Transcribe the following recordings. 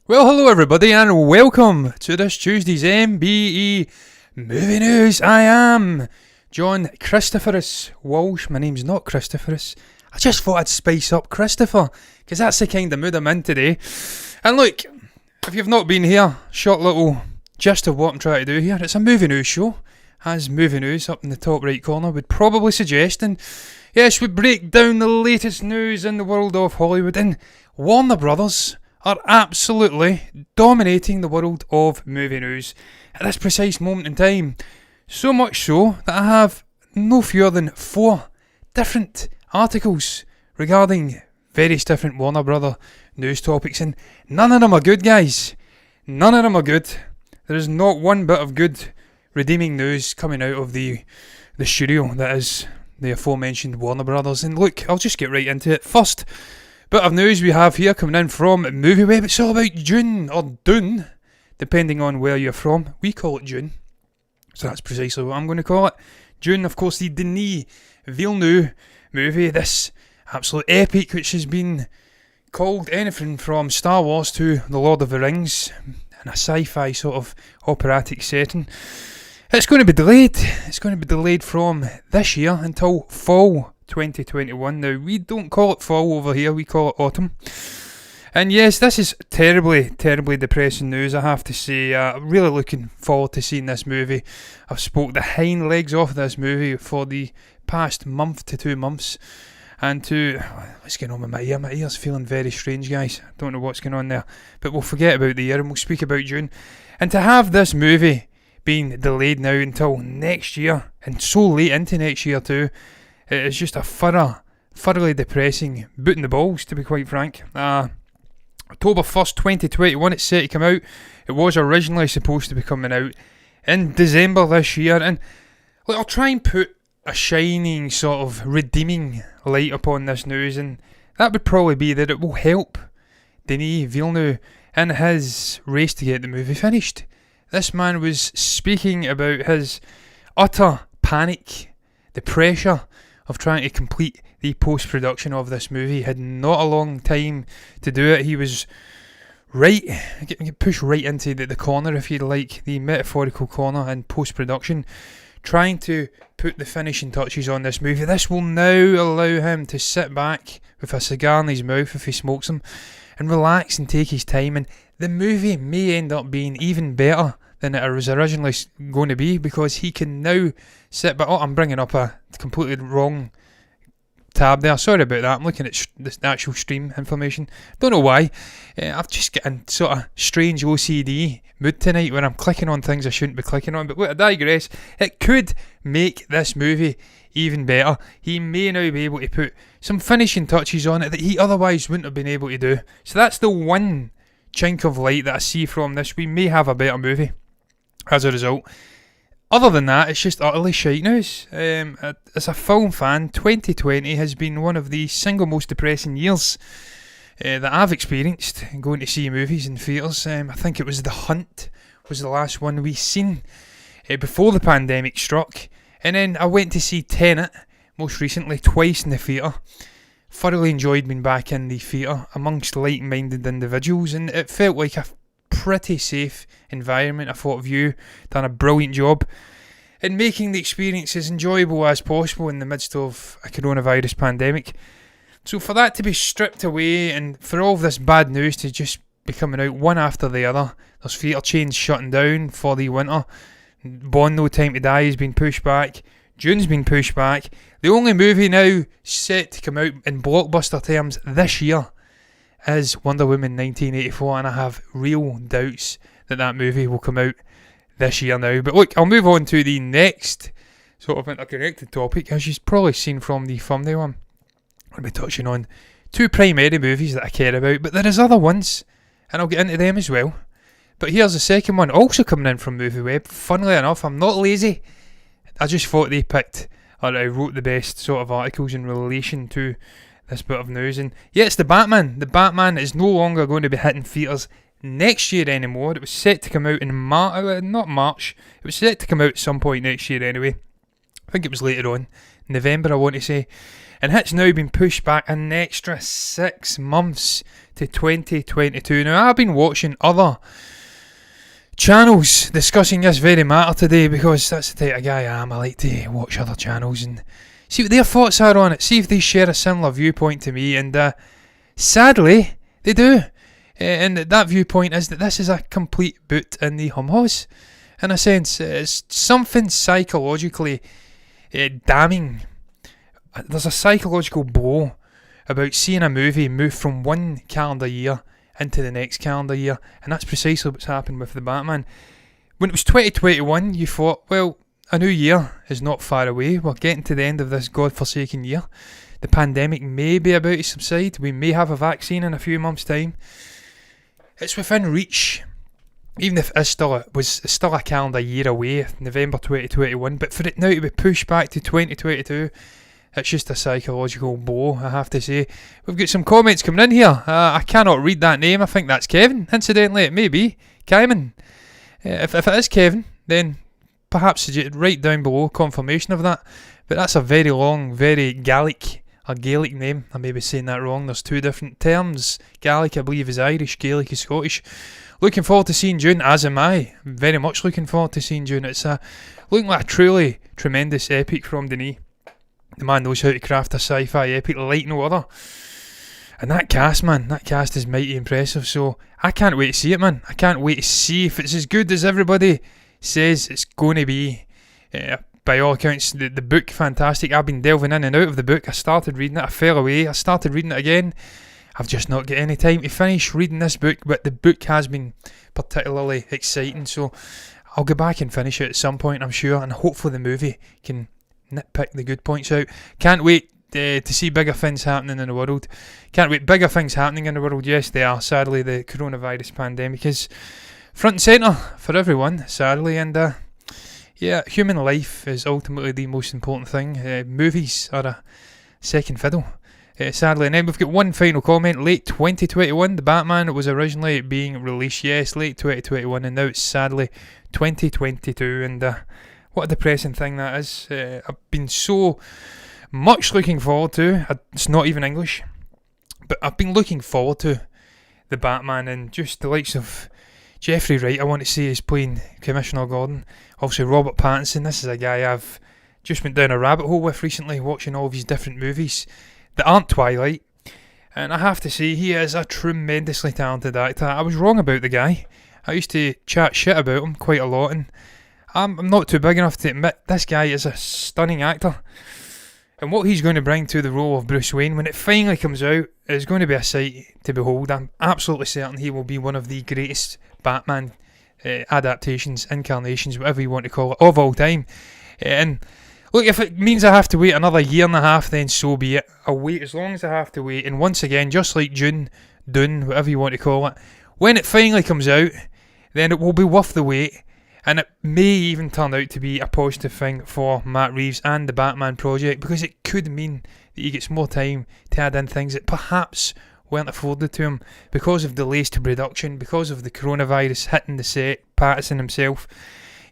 Well, hello everybody and welcome to this Tuesday's MBE Movie News. I am John Christopherus Walsh. My name's not Christopherus. I just thought I'd spice up Christopher, because that's the kind of mood I'm in today. And look, if you've not been here, short little gist of what I'm trying to do here. It's a movie news show, as movie news up in the top right corner would probably suggest. And yes, we break down the latest news in the world of Hollywood, and Warner Brothers are absolutely dominating the world of movie news at this precise moment in time. So much so that I have no fewer than 4 different articles regarding various different Warner Brother news topics, and none of them are good, guys. None of them are good. There is not one bit of good redeeming news coming out of the studio that is the aforementioned Warner Brothers. And look, I'll just get right into it. First bit of news we have here coming in from MovieWeb. It's all about Dune, or Dune, depending on where you're from. We call it Dune, so that's precisely what I'm going to call it. Dune, of course, the Denis Villeneuve movie, this absolute epic which has been called anything from Star Wars to The Lord of the Rings in a sci-fi sort of operatic setting. It's going to be delayed. It's going to be delayed from this year until fall 2021. Now, we don't call it fall over here, we call it autumn. And yes, this is terribly, terribly depressing news, I have to say. Really looking forward to seeing this movie. I've spoke the hind legs off this movie for the past month to 2 months. And what's going on with my ear? My ear's feeling very strange, guys. I don't know what's going on there. But we'll forget about the ear and we'll speak about Dune. And to have this movie being delayed now until next year, and so late into next year too, it is just a thoroughly depressing boot in the balls, to be quite frank. October 1st, 2021, it's set to come out. It was originally supposed to be coming out in December this year. And look, I'll try and put a shining sort of redeeming light upon this news, and that would probably be that it will help Denis Villeneuve in his race to get the movie finished. This man was speaking about his utter panic, the pressure of trying to complete the post-production of this movie. He had not a long time to do it. He was pushed right into the corner, if you like, the metaphorical corner in post-production, trying to put the finishing touches on this movie. This will now allow him to sit back with a cigar in his mouth if he smokes them and relax and take his time, and the movie may end up being even better than it was originally going to be, because he can now sit back. Oh, I'm bringing up a completely wrong tab there, sorry about that. I'm looking at the actual stream information, don't know why. I've just got a sort of strange OCD mood tonight where I'm clicking on things I shouldn't be clicking on, but look, I digress. It could make this movie even better. He may now be able to put some finishing touches on it that he otherwise wouldn't have been able to do. So that's the one chink of light that I see from this. We may have a better movie as a result. Other than that, it's just utterly shite news. As a film fan, 2020 has been one of the single most depressing years that I've experienced going to see movies in theatres. I think it was The Hunt was the last one we seen before the pandemic struck. And then I went to see Tenet, most recently, twice in the theatre. Thoroughly enjoyed being back in the theatre amongst like-minded individuals, and it felt like a pretty safe environment. I thought you done a brilliant job in making the experience as enjoyable as possible in the midst of a coronavirus pandemic. So for that to be stripped away, and for all of this bad news to just be coming out one after the other, there's theatre chains shutting down for the winter. Bond No Time to Die has been pushed back. Dune's been pushed back. The only movie now set to come out in blockbuster terms this year is Wonder Woman 1984, and I have real doubts that movie will come out this year now. But look, I'll move on to the next sort of interconnected topic. As you've probably seen from the thumbnail, I'm going to be touching on 2 primary movies that I care about, but there is other ones, and I'll get into them as well. But here's the second one, also coming in from MovieWeb. Funnily enough, I'm not lazy. I just thought they wrote the best sort of articles in relation to this bit of news. And yeah, it's The Batman. The Batman is no longer going to be hitting theatres next year anymore. It was set to come out in March. It was set to come out at some point next year anyway. I think it was later on, November I want to say, and it's now been pushed back an extra 6 months to 2022. Now I've been watching other channels discussing this very matter today because that's the type of guy I am. I like to watch other channels and see what their thoughts are on it, see if they share a similar viewpoint to me, and sadly they do. And that viewpoint is that this is a complete boot in the humhos. In a sense, it's something psychologically damning. There's a psychological blow about seeing a movie move from one calendar year into the next calendar year, and that's precisely what's happened with the Batman. When it was 2021, you thought, well, a new year is not far away. We're getting to the end of this godforsaken year. The pandemic may be about to subside. We may have a vaccine in a few months' time. It's within reach, even if it was still a calendar year away, November 2021. But for it now to be pushed back to 2022, it's just a psychological blow, I have to say. We've got some comments coming in here. I cannot read that name. I think that's Kevin. Incidentally, it may be Kaiman. If it is Kevin, then perhaps write down below confirmation of that. But that's a very long, very Gaelic name. I may be saying that wrong. There's two different terms. Gaelic, I believe, is Irish. Gaelic is Scottish. Looking forward to seeing Dune, as am I. Very much looking forward to seeing Dune. It's looking like a truly tremendous epic from Downey. The man knows how to craft a sci-fi epic like no other. And that cast, man, that cast is mighty impressive. So I can't wait to see it, man. I can't wait to see if it's as good as everybody says it's going to be. By all accounts, the book, fantastic. I've been delving in and out of the book. I started reading it, I fell away. I started reading it again. I've just not got any time to finish reading this book, but the book has been particularly exciting, so I'll go back and finish it at some point, I'm sure, and hopefully the movie can nitpick the good points out. Can't wait to see bigger things happening in the world. Can't wait. Bigger things happening in the world, yes they are. Sadly, the coronavirus pandemic is front and centre for everyone, sadly, and yeah, human life is ultimately the most important thing. Movies are a second fiddle, sadly. And then we've got one final comment. Late 2021, the Batman was originally being released. Yes, late 2021, and now it's sadly 2022. And what a depressing thing that is. I've been so much looking forward to. It's not even English, but I've been looking forward to the Batman, and just the likes of Jeffrey Wright, I want to see, is playing Commissioner Gordon. Also Robert Pattinson, this is a guy I've just went down a rabbit hole with recently, watching all of these different movies that aren't Twilight. And I have to say, he is a tremendously talented actor. I was wrong about the guy. I used to chat shit about him quite a lot, and I'm not too big enough to admit this guy is a stunning actor. And what he's going to bring to the role of Bruce Wayne when it finally comes out is going to be a sight to behold. I'm absolutely certain he will be one of the greatest Batman adaptations, incarnations, whatever you want to call it, of all time. And look, if it means I have to wait another year and a half, then so be it. I'll wait as long as I have to wait. And once again, just like Dune, whatever you want to call it, when it finally comes out, then it will be worth the wait. And it may even turn out to be a positive thing for Matt Reeves and the Batman project, because it could mean that he gets more time to add in things that perhaps weren't afforded to him because of delays to production, because of the coronavirus hitting the set, Pattinson himself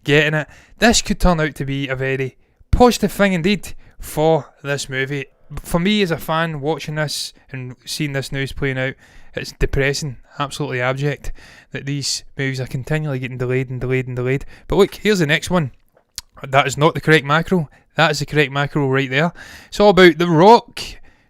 getting it. This could turn out to be a very positive thing indeed for this movie. For me as a fan watching this and seeing this news playing out, it's depressing, absolutely abject, that these movies are continually getting delayed and delayed and delayed. But look, here's the next one. That is not the correct macro. That is the correct macro right there. It's all about The Rock.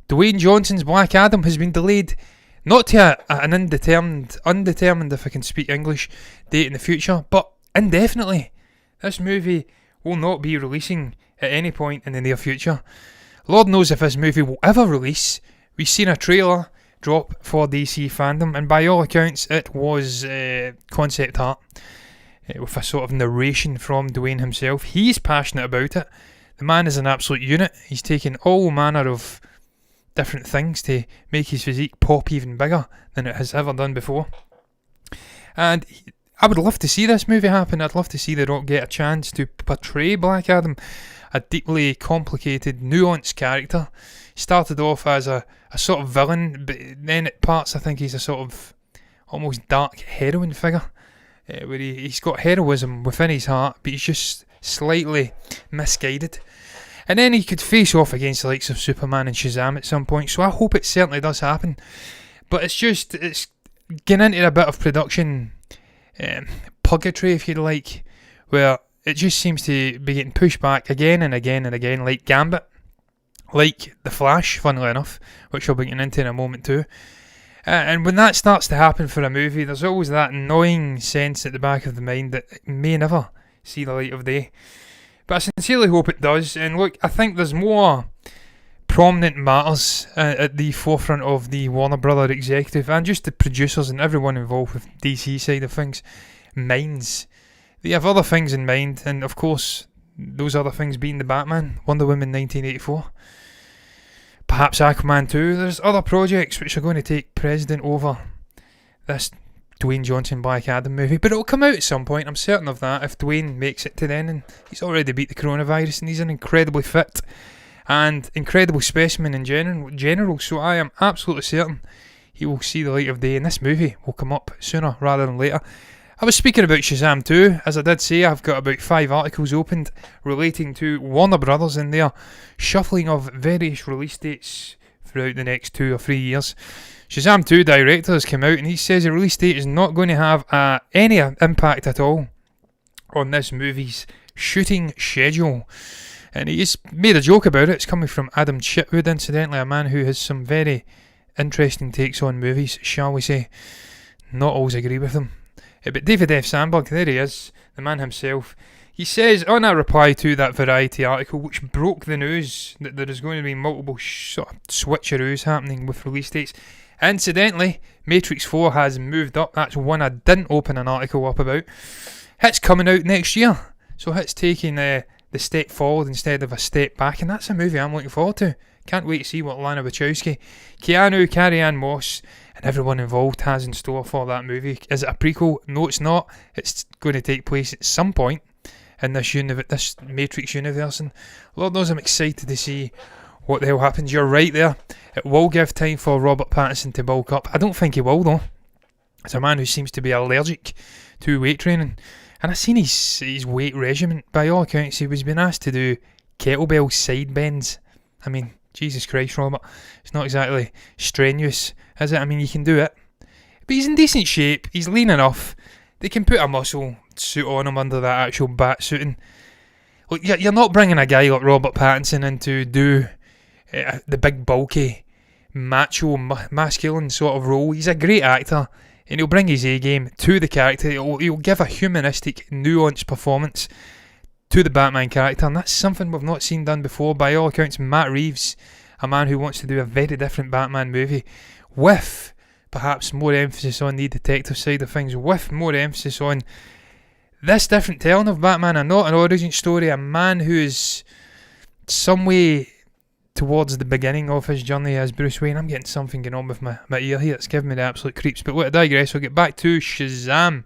Dwayne Johnson's Black Adam has been delayed, not to an undetermined, if I can speak English, date in the future, but indefinitely. This movie will not be releasing at any point in the near future. Lord knows if this movie will ever release. We've seen a trailer drop for DC fandom, and by all accounts it was concept art with a sort of narration from Dwayne himself. He's passionate about it. The man is an absolute unit. He's taken all manner of different things to make his physique pop even bigger than it has ever done before. And I would love to see this movie happen. I'd love to see The Rock get a chance to portray Black Adam, a deeply complicated, nuanced character. He started off as a sort of villain, but then at parts I think he's a sort of almost dark heroine figure, where he's got heroism within his heart, but he's just slightly misguided. And then he could face off against the likes of Superman and Shazam at some point, so I hope it certainly does happen. But it's getting into a bit of production purgatory, if you like, where it just seems to be getting pushed back again and again and again, like Gambit, like The Flash, funnily enough, which I'll be getting into in a moment too. And when that starts to happen for a movie, there's always that annoying sense at the back of the mind that it may never see the light of day. But I sincerely hope it does. And look, I think there's more prominent matters at the forefront of the Warner Brother executive and just the producers and everyone involved with DC side of things minds. They have other things in mind, and of course those other things being the Batman, Wonder Woman 1984, perhaps Aquaman 2. There's other projects which are going to take precedent over this Dwayne Johnson Black Adam movie, but it'll come out at some point, I'm certain of that, if Dwayne makes it to then. And he's already beat the coronavirus, and he's an incredibly fit and incredible specimen in general, so I am absolutely certain he will see the light of day, and this movie will come up sooner rather than later. I was speaking about Shazam 2. As I did say, I've got about 5 articles opened relating to Warner Brothers and their shuffling of various release dates throughout the next 2 or 3 years. Shazam 2 director has come out and he says the release date is not going to have any impact at all on this movie's shooting schedule. And he's made a joke about it. It's coming from Adam Chitwood, incidentally, a man who has some very interesting takes on movies, shall we say. Not always agree with them. But David F. Sandberg, there he is, the man himself. He says, on a reply to that Variety article, which broke the news that there is going to be multiple sort of switcheroos happening with release dates. Incidentally, Matrix 4 has moved up. That's one I didn't open an article up about. It's coming out next year. So it's taking the step forward instead of a step back. And that's a movie I'm looking forward to. Can't wait to see what Lana Wachowski, Keanu, Carrie-Anne Moss, and everyone involved has in store for that movie. Is it a prequel? No, it's not. It's going to take place at some point in this Matrix universe, and Lord knows I'm excited to see what the hell happens. You're right there. It will give time for Robert Pattinson to bulk up. I don't think he will, though. It's a man who seems to be allergic to weight training, and I've seen his weight regimen. By all accounts, he was being asked to do kettlebell side bends. I mean, Jesus Christ, Robert. It's not exactly strenuous, is it? I mean, you can do it. But he's in decent shape. He's lean enough. They can put a muscle suit on him under that actual bat suiting. Look, you're not bringing a guy like Robert Pattinson in to do the big, bulky, macho, masculine sort of role. He's a great actor, and he'll bring his A-game to the character. He'll give a humanistic, nuanced performance to the Batman character, and that's something we've not seen done before. By all accounts, Matt Reeves, a man who wants to do a very different Batman movie, with perhaps more emphasis on the detective side of things, with more emphasis on this different telling of Batman, and not an origin story, a man who is some way towards the beginning of his journey as Bruce Wayne. I'm getting something going on with my ear here, it's giving me the absolute creeps. But what I digress, we'll get back to Shazam.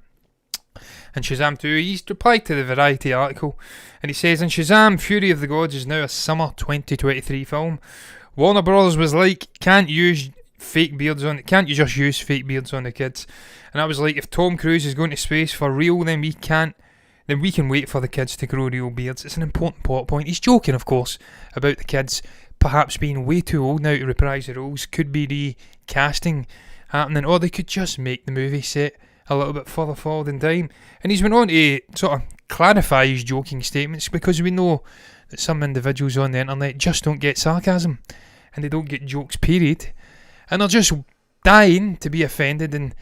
And Shazam 2, he's replied to the Variety article, and he says, in Shazam, Fury of the Gods is now a summer 2023 film. Warner Brothers was like, can't you just use fake beards on the kids? And I was like, if Tom Cruise is going to space for real, then we can wait for the kids to grow real beards. It's an important plot point. He's joking, of course, about the kids perhaps being way too old now to reprise the roles. Could be recasting happening, or they could just make the movie set a little bit further forward in time. And he's went on to sort of clarify his joking statements, because we know that some individuals on the internet just don't get sarcasm, and they don't get jokes, period, and they're just dying to be offended and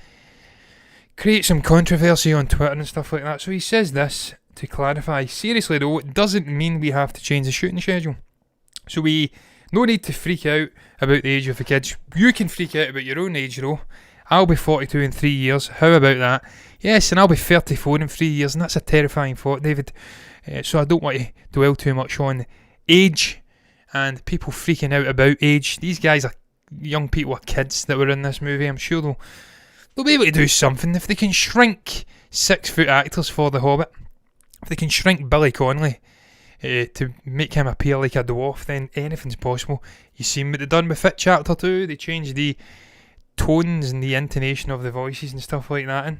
create some controversy on Twitter and stuff like that. So he says this to clarify. Seriously though, it doesn't mean we have to change the shooting schedule. So no need to freak out about the age of the kids. You can freak out about your own age though. I'll be 42 in 3 years. How about that? Yes, and I'll be 34 in 3 years, and that's a terrifying thought, David. So I don't want to dwell too much on age and people freaking out about age. These guys are young people, are kids that were in this movie. I'm sure they'll be able to do something. If they can shrink 6-foot actors for The Hobbit, if they can shrink Billy Connolly to make him appear like a dwarf, then anything's possible. You seen what they've done with It Chapter 2. They changed the tones and the intonation of the voices and stuff like that, and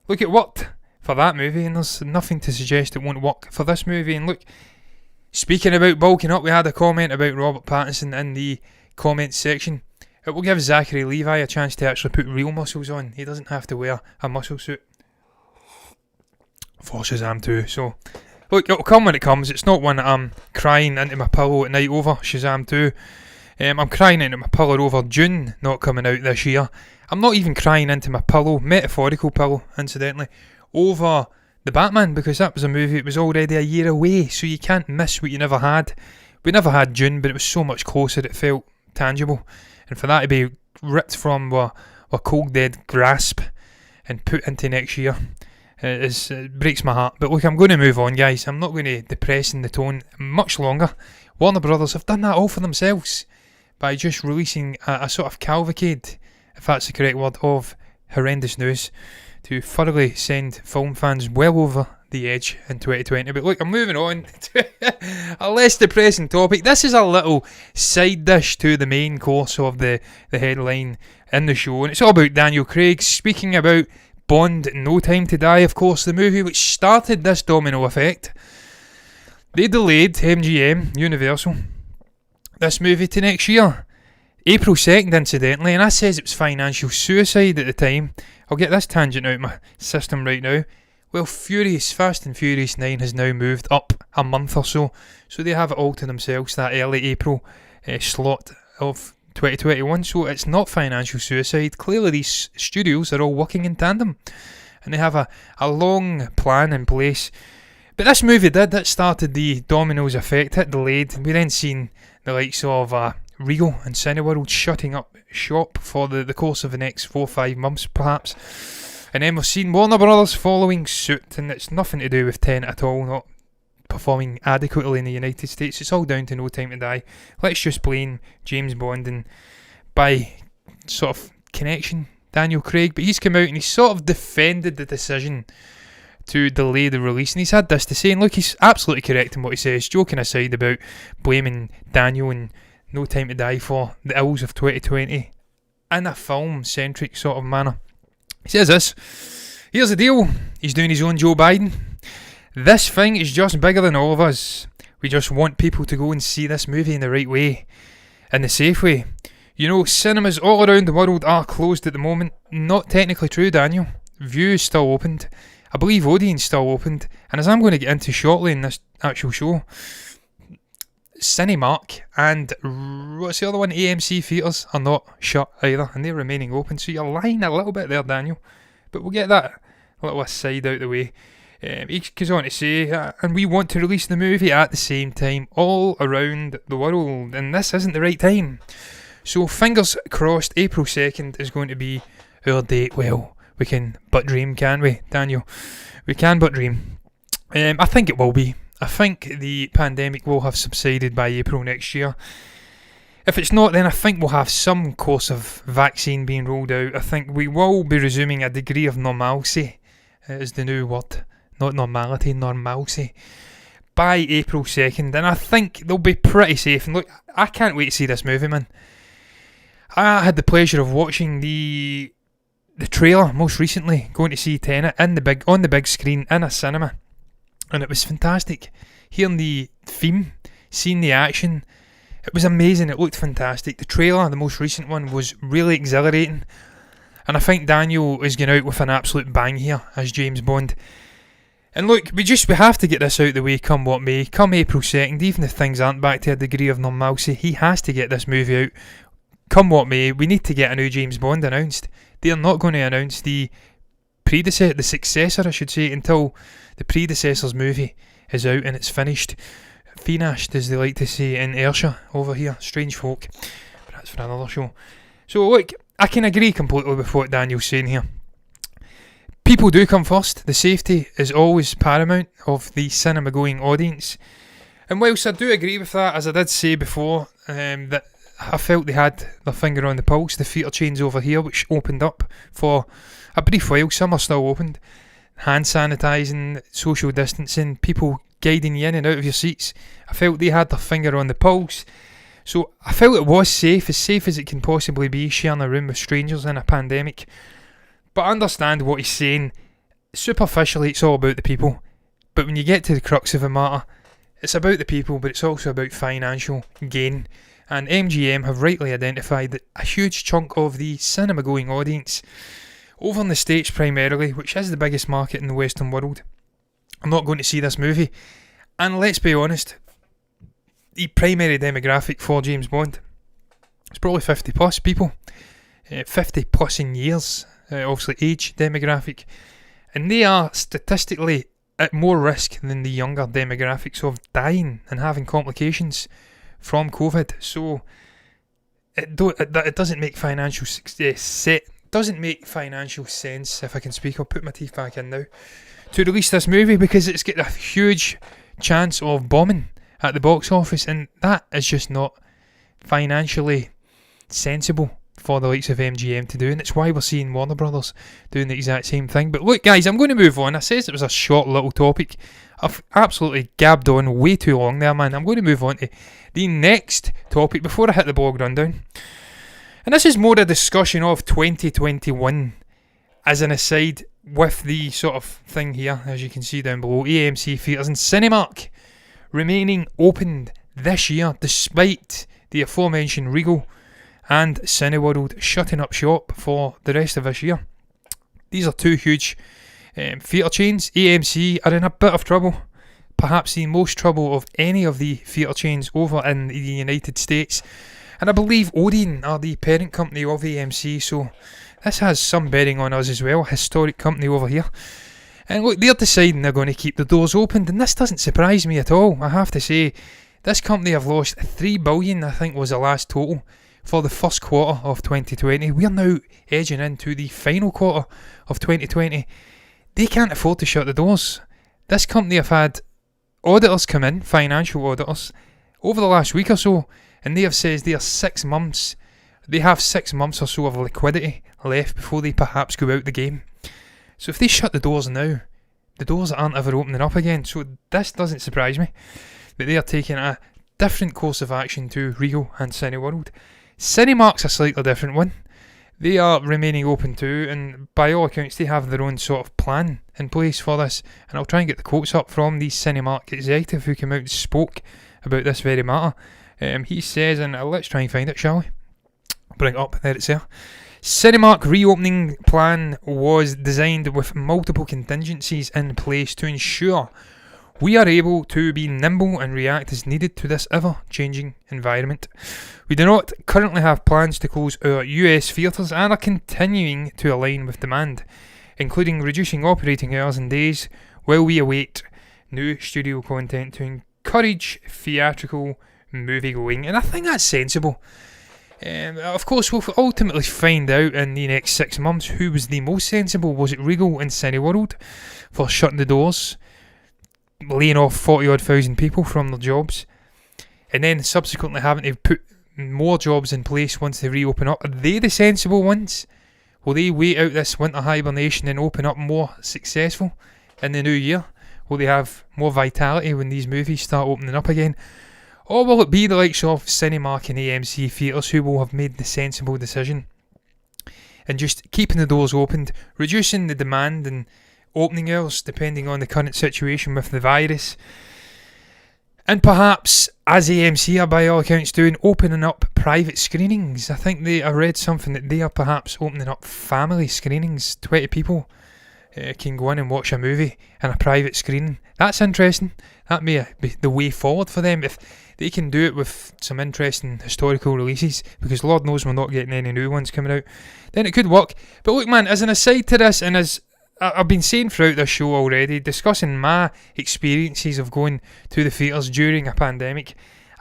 look, it worked for that movie, and there's nothing to suggest it won't work for this movie. And look, speaking about bulking up, we had a comment about Robert Pattinson in the comments section. It will give Zachary Levi a chance to actually put real muscles on. He doesn't have to wear a muscle suit for Shazam 2. So, look, it'll come when it comes. It's not one that I'm crying into my pillow at night over Shazam 2. I'm crying into my pillow over Dune not coming out this year. I'm not even crying into my pillow, metaphorical pillow, incidentally, over The Batman, because that was a movie that was already a year away, so you can't miss what you never had. We never had Dune, but it was so much closer, it felt tangible. And for that to be ripped from our cold dead grasp and put into next year, it breaks my heart. But look, I'm going to move on, guys. I'm not going to depress in the tone much longer. Warner Brothers have done that all for themselves by just releasing a sort of cavalcade, if that's the correct word, of horrendous news to thoroughly send film fans well over the edge in 2020. But look, I'm moving on to a less depressing topic. This is a little side dish to the main course of the headline in the show, and it's all about Daniel Craig speaking about Bond, No Time to Die, of course, the movie which started this domino effect. They delayed, MGM, Universal, this movie to next year. April 2nd, incidentally, and I says it was financial suicide at the time. I'll get this tangent out of my system right now. Well, Fast and Furious 9 has now moved up a month or so they have it all to themselves, that early April slot of 2021, so it's not financial suicide. Clearly these studios are all working in tandem, and they have a long plan in place. But this movie that started the dominoes effect. It delayed. We then seen the likes of Regal and Cineworld shutting up shop for the course of the next 4 or 5 months perhaps. And then we've seen Warner Brothers following suit, and it's nothing to do with Tenet at all, not performing adequately in the United States. It's all down to No Time to Die. Let's just blame James Bond and, by sort of connection, Daniel Craig. But he's come out and he's sort of defended the decision to delay the release, and he's had this to say, and look, he's absolutely correct in what he says, joking aside about blaming Daniel and No Time to Die for the ills of 2020 in a film-centric sort of manner. He says this: here's the deal, he's doing his own Joe Biden. This thing is just bigger than all of us. We just want people to go and see this movie in the right way, in the safe way. You know, cinemas all around the world are closed at the moment. Not technically true, Daniel. View is still opened. I believe Odeon's still opened. And as I'm going to get into shortly in this actual show, Cinemark and what's the other one? AMC theatres are not shut either, and they're remaining open. So you're lying a little bit there, Daniel. But we'll get that little aside out the way. He goes on to say, and we want to release the movie at the same time all around the world, and this isn't the right time. So fingers crossed, April 2nd is going to be our date. Well, we can but dream, can't we, Daniel? We can but dream. I think it will be. I think the pandemic will have subsided by April next year. If it's not, then I think we'll have some course of vaccine being rolled out. I think we will be resuming a degree of normalcy, is the new word. Not normality, normalcy. By April 2nd, and I think they'll be pretty safe. And look, I can't wait to see this movie, man. I had the pleasure of watching the trailer most recently, going to see Tenet on the big screen in a cinema. And it was fantastic. Hearing the theme, seeing the action, it was amazing. It looked fantastic. The trailer, the most recent one, was really exhilarating. And I think Daniel is going out with an absolute bang here as James Bond. And look, we have to get this out of the way, come what may. Come April 2nd, even if things aren't back to a degree of normalcy, he has to get this movie out. Come what may, we need to get a new James Bond announced. They are not going to announce the successor, I should say, until the predecessor's movie is out and it's finished. Finished, as they like to say in Ayrshire over here. Strange folk. But that's for another show. So look, I can agree completely with what Daniel's saying here. People do come first. The safety is always paramount of the cinema-going audience. And whilst I do agree with that, as I did say before, that I felt they had their finger on the pulse. The theatre chains over here, which opened up for a brief while, some are still opened. Hand sanitising, social distancing, people guiding you in and out of your seats. I felt they had their finger on the pulse. So I felt it was safe as it can possibly be, sharing a room with strangers in a pandemic. But I understand what he's saying superficially it's all about the people, but when you get to the crux of the matter, it's about the people, but it's also about financial gain. And MGM have rightly identified that a huge chunk of the cinema-going audience over in the States primarily, which is the biggest market in the Western world, are not going to see this movie. And let's be honest, the primary demographic for James Bond is probably 50 plus people, 50 plus in years, obviously age demographic, and they are statistically at more risk than the younger demographics of dying and having complications from COVID. So it doesn't make financial doesn't make financial sense, if I can speak. I'll put my teeth back in now, to release this movie because it's got a huge chance of bombing at the box office, and that is just not financially sensible for the likes of MGM to do, and it's why we're seeing Warner Brothers doing the exact same thing. But look guys, I'm going to move on. I says it was a short little topic. I've absolutely gabbed on way too long there, man. I'm going to move on to the next topic before I hit the blog rundown. And this is more a discussion of 2021 as an aside with the sort of thing here, as you can see down below. AMC theatres and Cinemark remaining opened this year despite the aforementioned Regal and Cineworld shutting up shop for the rest of this year. These are two huge theatre chains. AMC are in a bit of trouble, perhaps the most trouble of any of the theatre chains over in the United States. And I believe Odeon are the parent company of AMC, so this has some bearing on us as well, historic company over here. And look, they're deciding they're going to keep the doors opened, and this doesn't surprise me at all. I have to say, this company have lost $3 billion, I think was the last total, for the first quarter of 2020. We are now edging into the final quarter of 2020. They can't afford to shut the doors. This company have had auditors come in, financial auditors, over the last week or so, and they have said they have 6 months or so of liquidity left before they perhaps go out the game. So if they shut the doors now, the doors aren't ever opening up again. So this doesn't surprise me, but they are taking a different course of action to Regal and Cineworld. Cinemark's a slightly different one. They are remaining open too, and by all accounts they have their own sort of plan in place for this, and I'll try and get the quotes up from the Cinemark executive who came out and spoke about this very matter. He says, and let's try and find it, shall we? Bring it up, there it's there. Cinemark reopening plan was designed with multiple contingencies in place to ensure we are able to be nimble and react as needed to this ever-changing environment. We do not currently have plans to close our US theatres and are continuing to align with demand, including reducing operating hours and days while we await new studio content to encourage theatrical movie-going. And I think that's sensible. Of course, we'll ultimately find out in the next 6 months who was the most sensible. Was it Regal and Cineworld for shutting the doors, laying off 40-odd thousand people from their jobs, and then subsequently having to put more jobs in place once they reopen up? Are they the sensible ones? Will they wait out this winter hibernation and open up more successful in the new year? Will they have more vitality when these movies start opening up again? Or will it be the likes of Cinemark and AMC theatres who will have made the sensible decision and just keeping the doors opened, reducing the demand and opening hours depending on the current situation with the virus, and perhaps, as AMC are by all accounts doing, opening up private screenings? I think I read something that they are perhaps opening up family screenings. 20 people can go in and watch a movie in a private screening. That's interesting. That may be the way forward for them if they can do it with some interesting historical releases, because Lord knows we're not getting any new ones coming out. Then it could work. But look man, as an aside to this, and as I've been saying throughout this show already, discussing my experiences of going to the theatres during a pandemic,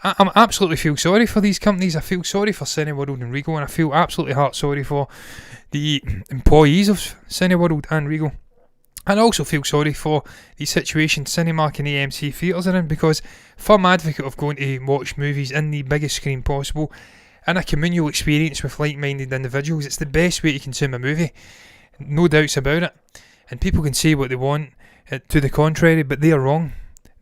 I absolutely feel sorry for these companies. I feel sorry for Cineworld and Regal, and I feel absolutely heart sorry for the employees of Cineworld and Regal. And I also feel sorry for the situation Cinemark and AMC theatres are in, because firm advocate of going to watch movies in the biggest screen possible and a communal experience with like-minded individuals. It's the best way to consume a movie, no doubts about it. And people can say what they want to the contrary, but they are wrong.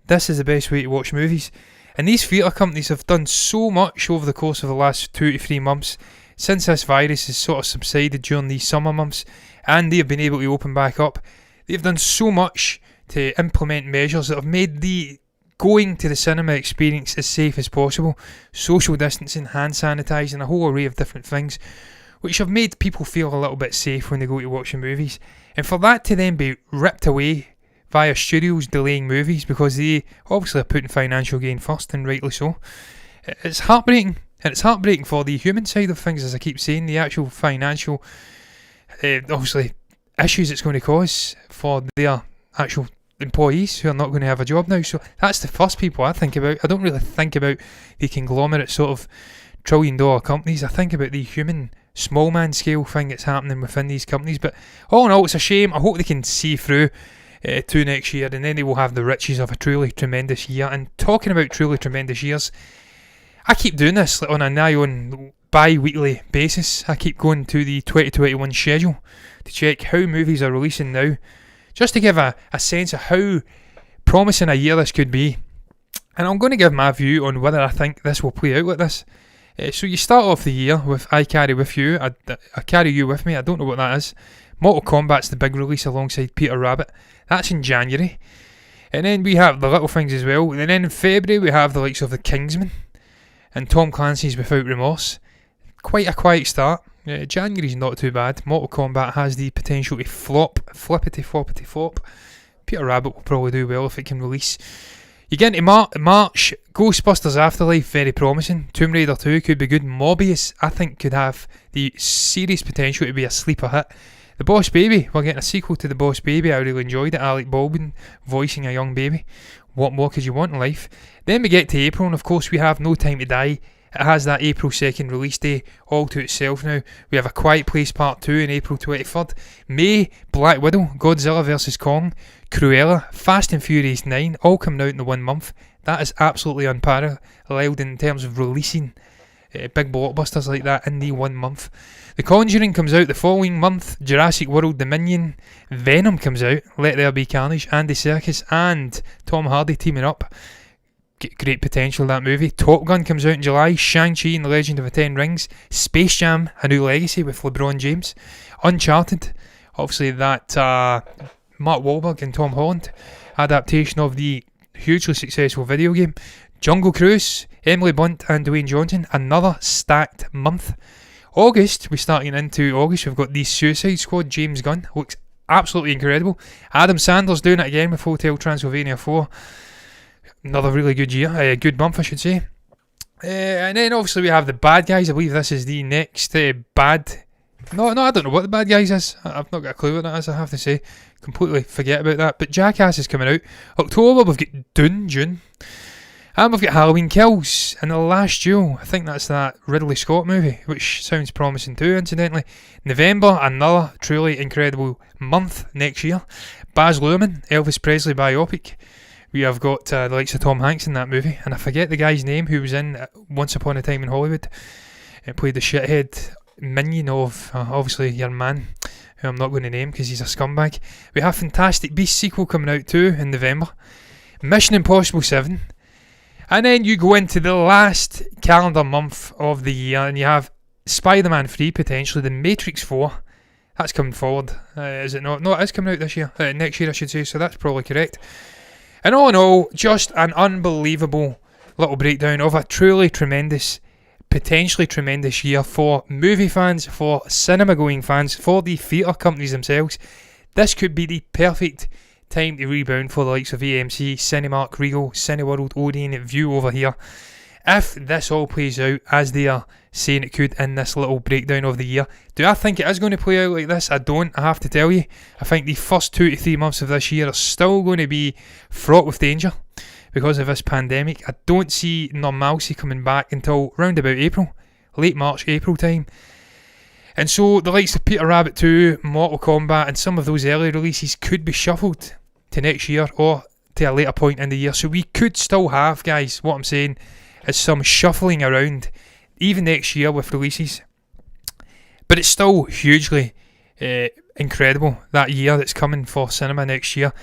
This is the best way to watch movies. And these theatre companies have done so much over the course of the last 2 to 3 months since this virus has sort of subsided during these summer months, and they have been able to open back up. They've done so much to implement measures that have made the going to the cinema experience as safe as possible. Social distancing, hand sanitising, a whole array of different things, which have made people feel a little bit safe when they go to watch the movies. And for that to then be ripped away via studios delaying movies because they obviously are putting financial gain first, and rightly so, it's heartbreaking. And it's heartbreaking for the human side of things, as I keep saying, the actual financial, obviously, issues it's going to cause for their actual employees who are not going to have a job now. So that's the first people I think about. I don't really think about the conglomerate sort of $1 trillion companies. I think about the human small man scale thing that's happening within these companies. But all in all, it's a shame. I hope they can see through to next year, and then they will have the riches of a truly tremendous year. And talking about truly tremendous years, I keep doing this on a nigh-on bi-weekly basis. I keep going to the 2021 schedule to check how movies are releasing now, just to give a sense of how promising a year this could be. And I'm going to give my view on whether I think this will play out like this. So you start off the year with I Carry With You, I Carry You With Me, I don't know what that is. Mortal Kombat's the big release alongside Peter Rabbit. That's in January. And then we have the little things as well. And then in February we have the likes of The Kingsman and Tom Clancy's Without Remorse. Quite a quiet start. January's not too bad. Mortal Kombat has the potential to flippity flop. Peter Rabbit will probably do well if it can release. You get into March, Ghostbusters Afterlife, very promising. Tomb Raider 2 could be good. Morbius, I think, could have the serious potential to be a sleeper hit. The Boss Baby, we're getting a sequel to The Boss Baby. I really enjoyed it. Alec Baldwin voicing a young baby. What more could you want in life? Then we get to April, and of course we have No Time to Die. It has that April 2nd release day all to itself now. We have A Quiet Place Part 2 on April 23rd. May, Black Widow, Godzilla vs Kong, Cruella, Fast and Furious 9, all coming out in the 1 month. That is absolutely unparalleled in terms of releasing big blockbusters like that in the 1 month. The Conjuring comes out the following month. Jurassic World Dominion. Venom comes out. Let There Be Carnage. Andy Serkis and Tom Hardy teaming up. Great potential, that movie. Top Gun comes out in July. Shang-Chi and the Legend of the Ten Rings. Space Jam, A New Legacy with LeBron James. Uncharted, obviously that Mark Wahlberg and Tom Holland adaptation of the hugely successful video game. Jungle Cruise, Emily Blunt and Dwayne Johnson. Another stacked month. August, we're starting into August. We've got the Suicide Squad. James Gunn looks absolutely incredible. Adam Sandler's doing it again with Hotel Transylvania 4. Another really good year, good month I should say. And then obviously we have The Bad Guys. I believe this is the next bad... No, I don't know what The Bad Guys is. I've not got a clue what that is, I have to say. Completely forget about that. But Jackass is coming out. October we've got Dune. And we've got Halloween Kills and The Last Duel. I think that's that Ridley Scott movie, which sounds promising too, incidentally. November, another truly incredible month next year. Baz Luhrmann, Elvis Presley biopic. We have got the likes of Tom Hanks in that movie, and I forget the guy's name who was in Once Upon a Time in Hollywood. Played the shithead minion of, obviously, your man, who I'm not going to name because he's a scumbag. We have Fantastic Beasts sequel coming out too in November. Mission Impossible 7. And then you go into the last calendar month of the year and you have Spider-Man 3 potentially, The Matrix 4. That's coming forward, is it not? No, it is coming out this year. Next year I should say, so that's probably correct. And all in all, just an unbelievable little breakdown of a truly tremendous, potentially tremendous year for movie fans, for cinema-going fans, for the theatre companies themselves. This could be the perfect time to rebound for the likes of AMC, Cinemark, Regal, Cineworld, Odeon, View over here. If this all plays out as they are saying it could in this little breakdown of the year. Do I think it is going to play out like this? I don't, I have to tell you. I think the first 2 to 3 months of this year are still going to be fraught with danger because of this pandemic. I don't see normalcy coming back until round about April, late March, April time. And so the likes of Peter Rabbit 2, Mortal Kombat and some of those early releases could be shuffled to next year or to a later point in the year. So we could still have, guys, what I'm saying is some shuffling around even next year with releases. But it's still hugely incredible, that year that's coming for cinema next year.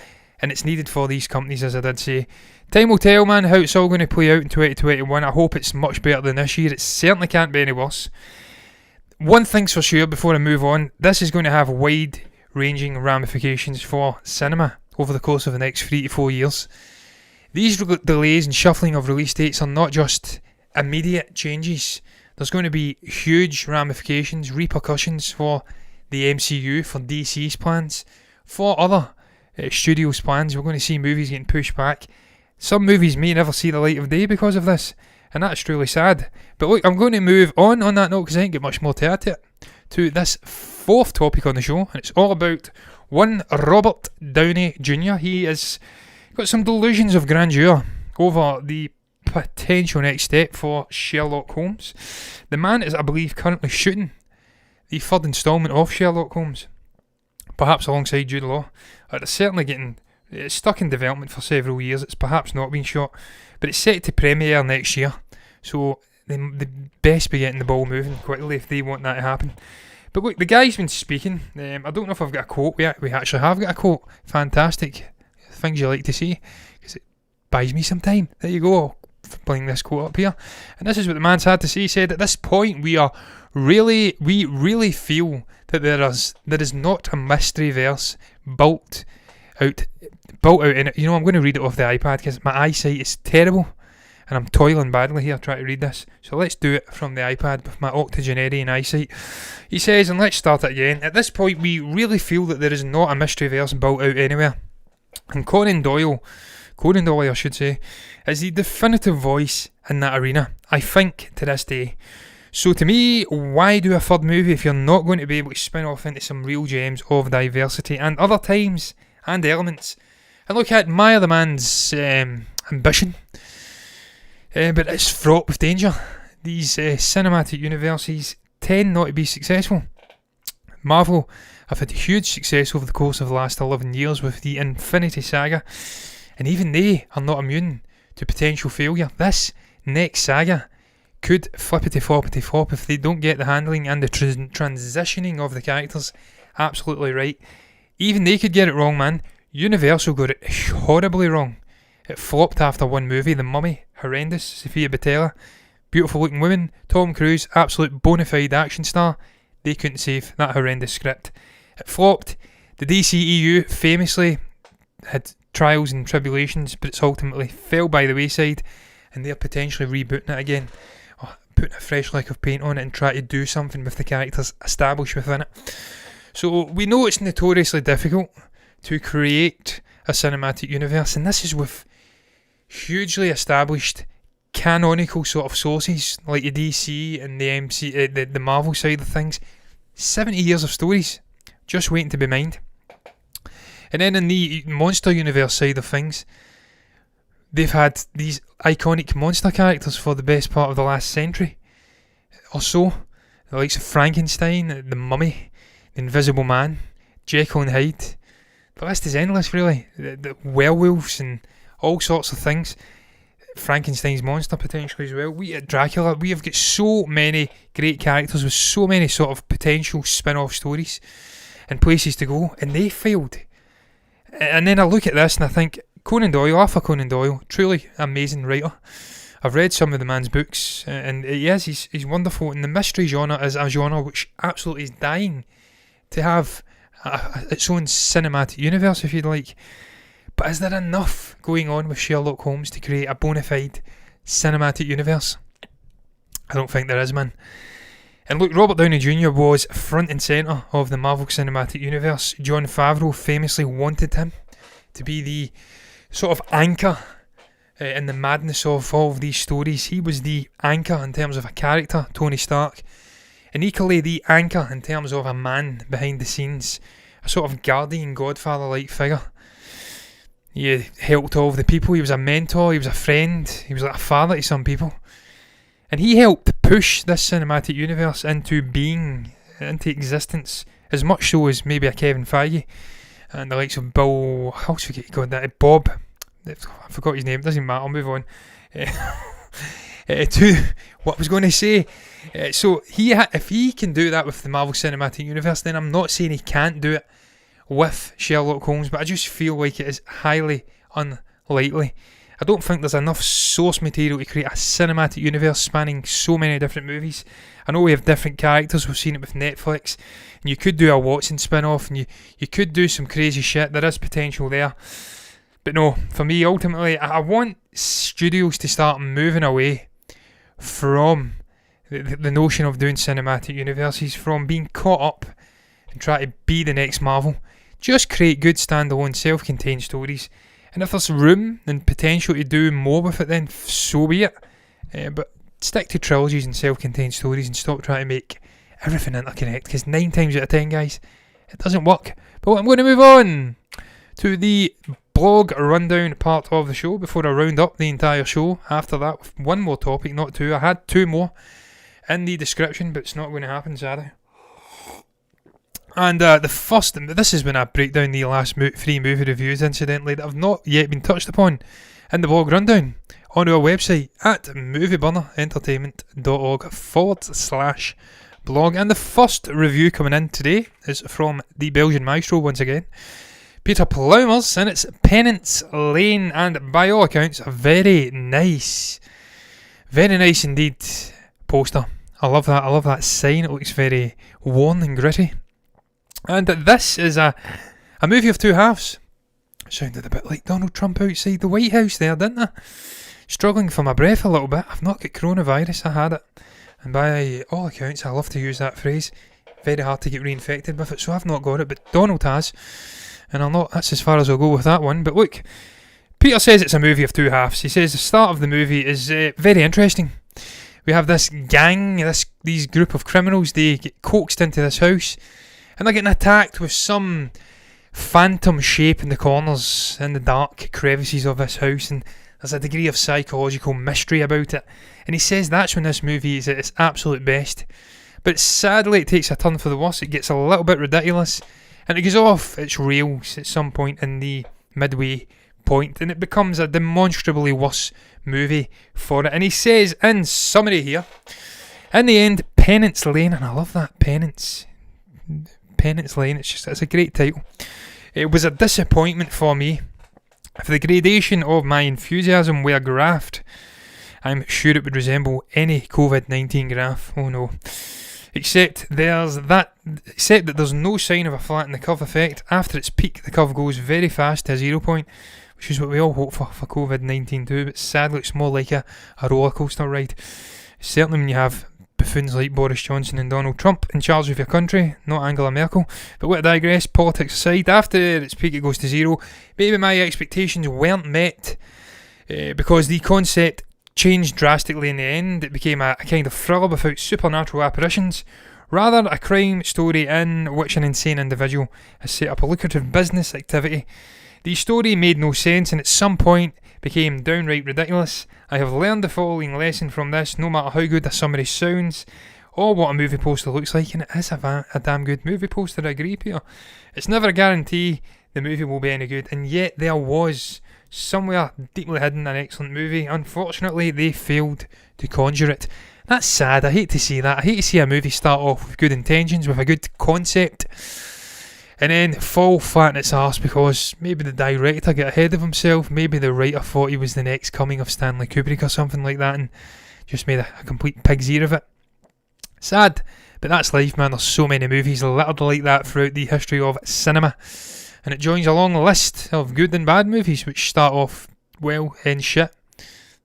And it's needed for these companies, as I did say. Time will tell, man, how it's all going to play out in 2021. I hope it's much better than this year. It certainly can't be any worse. One thing's for sure before I move on, this is going to have wide far-ranging ramifications for cinema over the course of the next 3 to 4 years. These delays and shuffling of release dates are not just immediate changes. There's going to be huge ramifications, repercussions for the MCU, for DC's plans, for other studios' plans. We're going to see movies getting pushed back. Some movies may never see the light of day because of this, and that's truly sad. But look, I'm going to move on that note because I ain't got much more to add to it, to this fourth topic on the show, and it's all about one Robert Downey Jr. He has got some delusions of grandeur over the potential next step for Sherlock Holmes. The man is, I believe, currently shooting the third instalment of Sherlock Holmes, perhaps alongside Jude Law. It's certainly getting stuck in development for several years. It's perhaps not been shot, but it's set to premiere next year, so they best be getting the ball moving quickly if they want that to happen. But look, the guy's been speaking. I don't know if I've got a quote. We actually have got a quote. Fantastic. Things you like to see, because it buys me some time. There you go. I'll bring this quote up here. And this is what the man's had to say. He said, "At this point, we really feel that there is not a mystery verse built out in it." You know, I'm going to read it off the iPad because my eyesight is terrible and I'm toiling badly here trying to read this. So let's do it from the iPad with my octogenarian eyesight. He says, and let's start it again. "At this point, we really feel that there is not a mystery verse built out anywhere. And Conan Doyle, I should say, is the definitive voice in that arena, I think, to this day. So to me, why do a third movie if you're not going to be able to spin off into some real gems of diversity and other times and elements?" And look, I admire the man's ambition, but it's fraught with danger. These cinematic universes tend not to be successful. Marvel have had huge success over the course of the last 11 years with the Infinity Saga, and even they are not immune to potential failure. This next saga could flippity-floppity-flop if they don't get the handling and the transitioning of the characters absolutely right. Even they could get it wrong, man. Universal got it horribly wrong. It flopped after one movie, The Mummy, horrendous. Sophia Boutella, beautiful looking woman. Tom Cruise, absolute bona fide action star. They couldn't save that horrendous script. It flopped. The DCEU famously had trials and tribulations, but it's ultimately fell by the wayside, and they're potentially rebooting it again, putting a fresh lick of paint on it and trying to do something with the characters established within it. So we know it's notoriously difficult to create a cinematic universe, and this is with hugely established canonical sort of sources like the DC and the Marvel side of things. 70 years of stories just waiting to be mined. And then in the monster universe side of things, they've had these iconic monster characters for the best part of the last century or so. The likes of Frankenstein, the Mummy, the Invisible Man, Jekyll and Hyde. The list is endless, really. The werewolves and all sorts of things. Frankenstein's monster potentially as well. Dracula. We have got so many great characters with so many sort of potential spin-off stories and places to go, and they failed. And then I look at this and I think, Arthur Conan Doyle, truly amazing writer. I've read some of the man's books, and yes, he's wonderful. And the mystery genre is a genre which absolutely is dying to have its own cinematic universe, if you'd like. But is there enough going on with Sherlock Holmes to create a bona fide cinematic universe? I don't think there is, man. And look, Robert Downey Jr. was front and centre of the Marvel Cinematic Universe. Jon Favreau famously wanted him to be the sort of anchor in the madness of all of these stories. He was the anchor in terms of a character, Tony Stark, and equally the anchor in terms of a man behind the scenes, a sort of guardian, godfather-like figure. He helped all of the people. He was a mentor, he was a friend, he was like a father to some people. And he helped push this cinematic universe into being, into existence, as much so as maybe a Kevin Feige and the likes of Bill, I always forget Bob, I forgot his name, doesn't matter, I'll move on. To what I was going to say. So if he can do that with the Marvel Cinematic Universe, then I'm not saying he can't do it with Sherlock Holmes, but I just feel like it is highly unlikely. I don't think there's enough source material to create a cinematic universe spanning so many different movies. I know we have different characters, we've seen it with Netflix, and you could do a Watson spin-off, and you could do some crazy shit, there is potential there. But no, for me, ultimately, I want studios to start moving away from the notion of doing cinematic universes, from being caught up and trying to be the next Marvel. Just create good standalone self-contained stories, and if there's room and potential to do more with it, then so be it. But stick to trilogies and self-contained stories and stop trying to make everything interconnect, because 9 times out of 10, guys, it doesn't work. But I'm going to move on to the blog rundown part of the show before I round up the entire show after that with one more topic, not 2. I had 2 more in the description, but it's not going to happen, sadly. And the first, this is when I break down the last 3 movie reviews, incidentally, that have not yet been touched upon in the blog rundown on our website at movieburnerentertainment.org/blog. And the first review coming in today is from the Belgian maestro once again, Peter Plymouth, and it's Penance Lane, and by all accounts a very nice indeed poster. I love that sign, it looks very worn and gritty. And this is a movie of 2 halves. Sounded a bit like Donald Trump outside the White House there, didn't I? Struggling for my breath a little bit. I've not got coronavirus, I had it. And by all accounts, I love to use that phrase. Very hard to get reinfected with it, so I've not got it, but Donald has. And that's as far as I'll go with that one. But look, Peter says it's a movie of 2 halves. He says the start of the movie is very interesting. We have this gang, these group of criminals, they get coaxed into this house, and they're getting attacked with some phantom shape in the corners, in the dark crevices of this house, and there's a degree of psychological mystery about it. And he says that's when this movie is at its absolute best. But sadly, it takes a turn for the worse. It gets a little bit ridiculous, and it goes off its rails at some point in the midway point, and it becomes a demonstrably worse movie for it. And he says, in summary here, in the end, Penance Lane, and I love that, Penance Lane, it's a great title. It was a disappointment for me. If the gradation of my enthusiasm were graphed, I'm sure it would resemble any COVID-19 graph. Oh no. Except that there's no sign of a flattening the curve effect. After its peak, the curve goes very fast to a 0 point, which is what we all hope for COVID-19 too, but sadly it's more like a roller coaster ride. Certainly when you have buffoons like Boris Johnson and Donald Trump in charge of your country, not Angela Merkel. But what I digress, politics aside, after its peak it goes to 0. Maybe my expectations weren't met because the concept changed drastically in the end. It became a kind of thriller without supernatural apparitions, rather a crime story in which an insane individual has set up a lucrative business activity. The story made no sense and at some point became downright ridiculous. I have learned the following lesson from this: no matter how good a summary sounds or what a movie poster looks like, and it is a damn good movie poster, I agree, Peter, it's never a guarantee the movie will be any good, and yet there was somewhere deeply hidden an excellent movie. Unfortunately, they failed to conjure it. That's sad. I hate to see that. I hate to see a movie start off with good intentions, with a good concept, and then fall flat in its arse because maybe the director got ahead of himself, maybe the writer thought he was the next coming of Stanley Kubrick or something like that and just made a complete pig's ear of it. Sad, but that's life, man. There's so many movies littered like that throughout the history of cinema, and it joins a long list of good and bad movies which start off well and shit.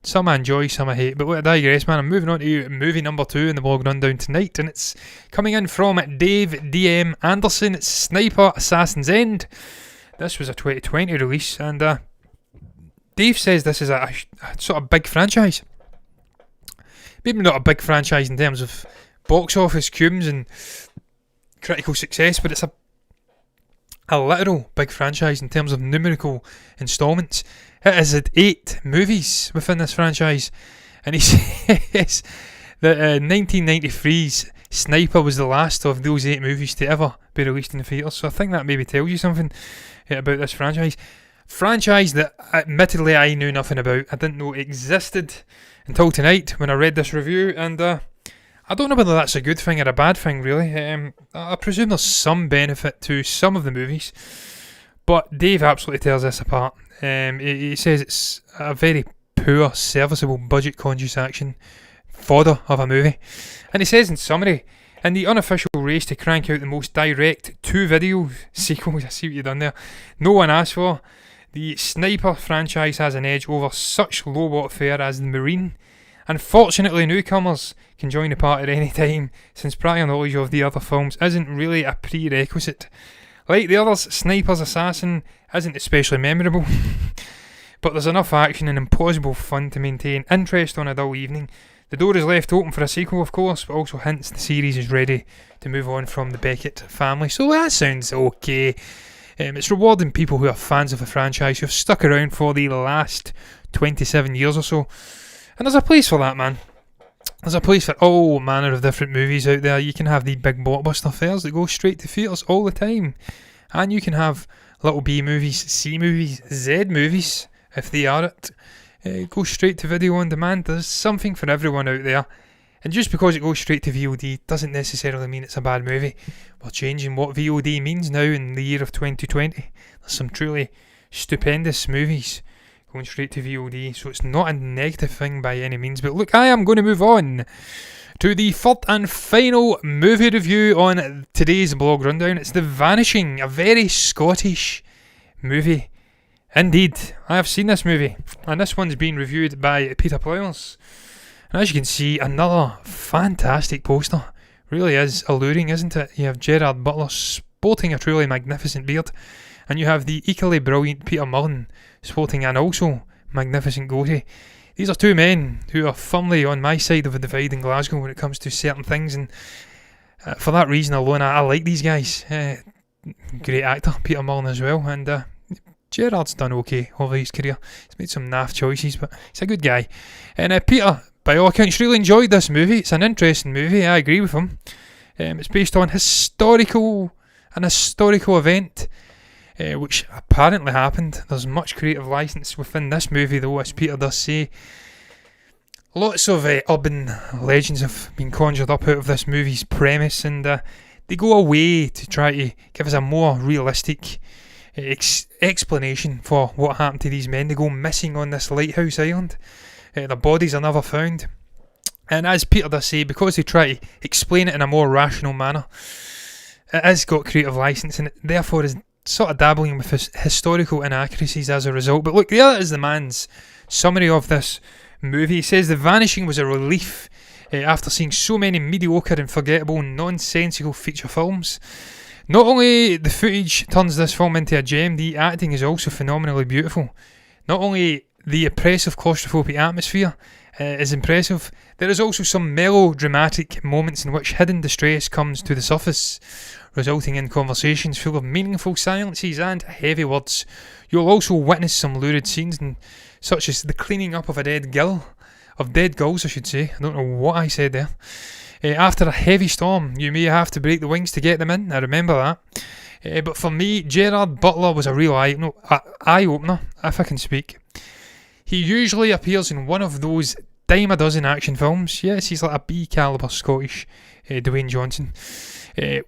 Some I enjoy, some I hate, but I digress, man. I'm moving on to movie number 2 in the blog rundown tonight, and it's coming in from Dave D.M. Anderson. It's Sniper Assassin's End. This was a 2020 release, and Dave says this is a sort of big franchise. Maybe not a big franchise in terms of box office cubes and critical success, but it's a literal big franchise in terms of numerical installments. It is at 8 movies within this franchise, and he says that 1993's Sniper was the last of those 8 movies to ever be released in the theatres. So I think that maybe tells you something about this franchise. Franchise that admittedly I knew nothing about. I didn't know it existed until tonight when I read this review, and I don't know whether that's a good thing or a bad thing, really. I presume there's some benefit to some of the movies, But Dave absolutely tears this apart. He says it's a very poor, serviceable, budget-conscious action fodder of a movie. And he says in summary, in the unofficial race to crank out the most direct two-video sequels, I see what you've done there, no one asked for, the Sniper franchise has an edge over such low-watt fare as the Marine. Unfortunately, newcomers can join the party at any time, since prior knowledge of the other films isn't really a prerequisite. Like the others, Sniper's Assassin isn't especially memorable, but there's enough action and implausible fun to maintain interest on a dull evening. The door is left open for a sequel, of course, but also hints the series is ready to move on from the Beckett family. So that sounds okay. It's rewarding people who are fans of the franchise, who have stuck around for the last 27 years or so. And there's a place for that, man. There's a place for all manner of different movies out there. You can have the big blockbuster fairs that go straight to theatres all the time. And you can have little B movies, C movies, Z movies, if they are it. Go straight to video on demand. There's something for everyone out there. And just because it goes straight to VOD doesn't necessarily mean it's a bad movie. We're changing what VOD means now in the year of 2020. There's some truly stupendous movies going straight to VOD, so it's not a negative thing by any means. But look, I am going to move on to the third and final movie review on today's blog rundown. It's The Vanishing, a very Scottish movie. Indeed, I have seen this movie, and this one's been reviewed by Peter Plymouth. And as you can see, another fantastic poster. Really is alluring, isn't it? You have Gerard Butler sporting a truly magnificent beard, and you have the equally brilliant Peter Mullen sporting an also magnificent goatee. These are two men who are firmly on my side of the divide in Glasgow when it comes to certain things, and for that reason alone, I like these guys. Great actor, Peter Mullen as well, and Gerard's done okay over his career. He's made some naff choices, but he's a good guy. And Peter, by all accounts, really enjoyed this movie. It's an interesting movie, I agree with him. It's based on an historical event, which apparently happened. There's much creative license within this movie, though, as Peter does say. Lots of urban legends have been conjured up out of this movie's premise, and they go away to try to give us a more realistic explanation for what happened to these men. They go missing on this lighthouse island. Their bodies are never found. And as Peter does say, because they try to explain it in a more rational manner, it has got creative license, and it therefore is sort of dabbling with historical inaccuracies as a result. But look, there is the man's summary of this movie. He says The Vanishing was a relief after seeing so many mediocre and forgettable nonsensical feature films. Not only the footage turns this film into a gem, the acting is also phenomenally beautiful. Not only the oppressive claustrophobic atmosphere is impressive, there is also some melodramatic moments in which hidden distress comes to the surface, resulting in conversations full of meaningful silences and heavy words. You'll also witness some lurid scenes, such as the cleaning up of dead gulls, I should say. I don't know what I said there. After a heavy storm, you may have to break the wings to get them in. I remember that. But for me, Gerard Butler was a real eye-opener, if I can speak. He usually appears in one of those dime a dozen action films. Yes, he's like a B-caliber Scottish Dwayne Johnson.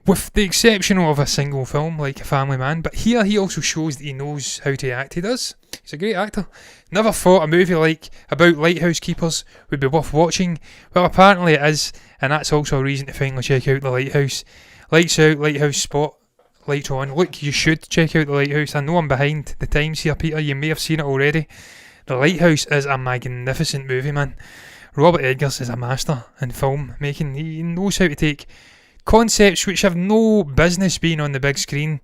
With the exception of a single film like A Family Man. But here he also shows that he knows how to act. He does. He's a great actor. Never thought a movie about lighthouse keepers would be worth watching. Well, apparently it is, and that's also a reason to finally check out The Lighthouse. Lights out, Lighthouse spot, lights on. Look, you should check out The Lighthouse. I know I'm behind the times here, Peter. You may have seen it already. The Lighthouse is a magnificent movie, man. Robert Eggers is a master in film making. He knows how to take concepts which have no business being on the big screen,